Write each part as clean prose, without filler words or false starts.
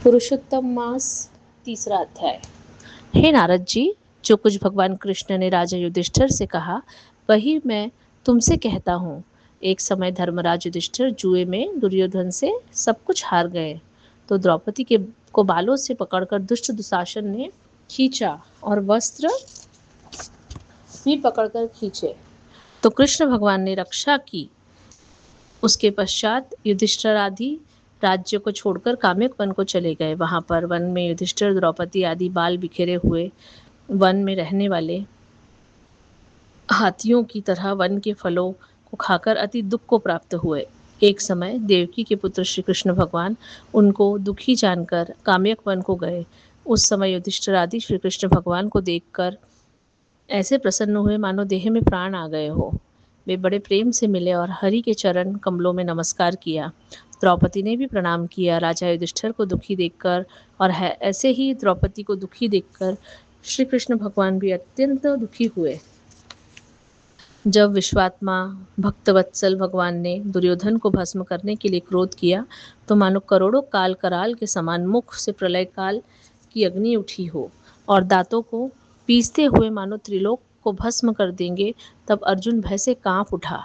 पुरुषोत्तम मास, तीसरा अध्याय। हे नारद जी, जो कुछ भगवान कृष्ण ने राजा युधिष्ठिर से कहा वही मैं तुमसे कहता हूँ। एक समय धर्मराज युधिष्ठिर जुए में दुर्योधन से सब कुछ हार गए, तो द्रौपदी के को बालों से पकड़कर दुष्ट दुशासन ने खींचा और वस्त्र भी पकड़कर खींचे, तो कृष्ण भगवान ने रक्षा की। उसके पश्चात युधिष्ठिर आदि राज्य को छोड़कर काम्यक वन को चले गए। वहां पर वन में युधिष्ठिर, द्रौपदी आदि बाल बिखेरे हुए वन में रहने वाले हाथियों की तरह वन के फलों को खाकर अति दुख को प्राप्त हुए। एक समय देवकी के पुत्र श्री कृष्ण भगवान उनको दुखी जानकर काम्यक वन को गए। उस समय युधिष्ठिर आदि श्री कृष्ण भगवान को देखकर ऐसे प्रसन्न हुए मानो देह में प्राण आ गए हो। वे बड़े प्रेम से मिले और हरि के चरण कमलों में नमस्कार किया। द्रौपदी ने भी प्रणाम किया। राजा युधिष्ठिर को दुखी देखकर और ऐसे ही द्रौपदी को दुखी देखकर श्री कृष्ण भगवान भी अत्यंत दुखी हुए। जब विश्वात्मा भक्तवत्सल भगवान ने दुर्योधन को भस्म करने के लिए क्रोध किया, तो मानो करोड़ों काल कराल के समान मुख से प्रलय काल की अग्नि उठी हो और दांतों को पीसते हुए मानो त्रिलोक को भस्म कर देंगे। तब अर्जुन भय से कांप उठा।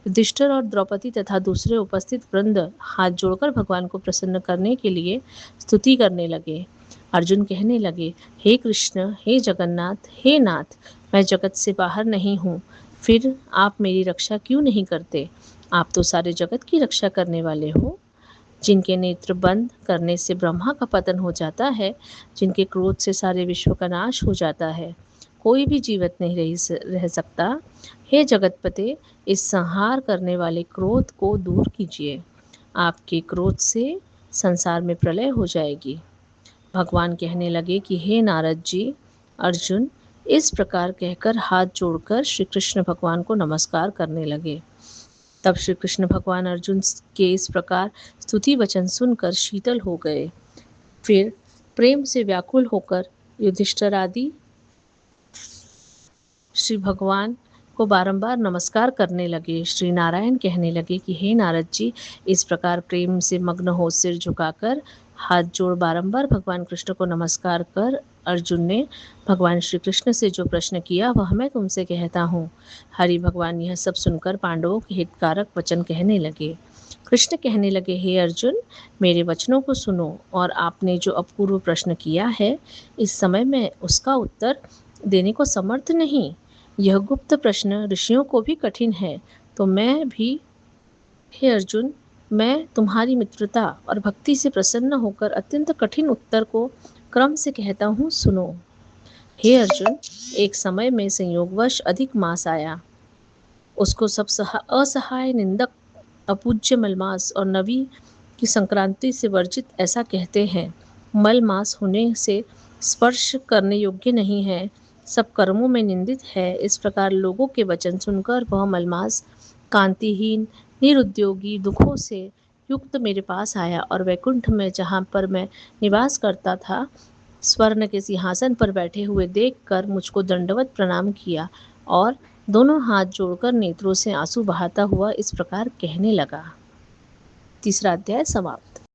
युधिष्ठिर और द्रौपदी तथा दूसरे उपस्थित वृंद हाथ जोड़कर भगवान को प्रसन्न करने के लिए स्तुति करने लगे। अर्जुन कहने लगे, हे कृष्ण, हे जगन्नाथ, हे नाथ, मैं जगत से बाहर नहीं हूँ, फिर आप मेरी रक्षा क्यों नहीं करते? आप तो सारे जगत की रक्षा करने वाले हो। जिनके नेत्र बंद करने से ब्रह्मा का पतन हो जाता है, जिनके क्रोध से सारे विश्व का नाश हो जाता है, कोई भी जीवित नहीं रह सकता। हे जगतपते, इस संहार करने वाले क्रोध को दूर कीजिए। आपके क्रोध से संसार में प्रलय हो जाएगी। भगवान कहने लगे कि हे नारद जी, अर्जुन इस प्रकार कहकर हाथ जोड़कर श्री कृष्ण भगवान को नमस्कार करने लगे। तब श्री कृष्ण भगवान अर्जुन के इस प्रकार स्तुति वचन सुनकर शीतल हो गए। फिर प्रेम से व्याकुल होकर युधिष्ठिर आदि श्री भगवान को बारंबार नमस्कार करने लगे। श्री नारायण कहने लगे कि हे नारद जी, इस प्रकार प्रेम से मग्न हो सिर झुकाकर हाथ जोड़ बारंबार भगवान कृष्ण को नमस्कार कर अर्जुन ने भगवान श्री कृष्ण से जो प्रश्न किया वह मैं तुमसे कहता हूँ। हरि भगवान यह सब सुनकर पांडवों के हितकारक वचन कहने लगे। कृष्ण कहने लगे, हे अर्जुन, मेरे वचनों को सुनो और आपने जो अपूर्व प्रश्न किया है, इस समय मैं उसका उत्तर देने को समर्थ नहीं। यह गुप्त प्रश्न ऋषियों को भी कठिन है, तो मैं भी, हे अर्जुन, मैं तुम्हारी मित्रता और भक्ति से प्रसन्न होकर अत्यंत कठिन उत्तर को क्रम से कहता हूँ, सुनो। हे अर्जुन, एक समय में संयोगवश अधिक मास आया। उसको सब असहाय, निंदक, अपूज्य मलमास और नवी की संक्रांति से वर्जित ऐसा कहते हैं। मल मास होने से स्पर्श करने योग्य नहीं है, सब कर्मों में निंदित है। इस प्रकार लोगों के वचन सुनकर वह मलमास कांतिहीन, निरुद्योगी, दुखों से युक्त मेरे पास आया और वैकुंठ में, जहाँ पर मैं निवास करता था, स्वर्ण के सिंहासन पर बैठे हुए देखकर मुझको दंडवत प्रणाम किया और दोनों हाथ जोड़कर नेत्रों से आंसू बहाता हुआ इस प्रकार कहने लगा। तीसरा अध्याय समाप्त।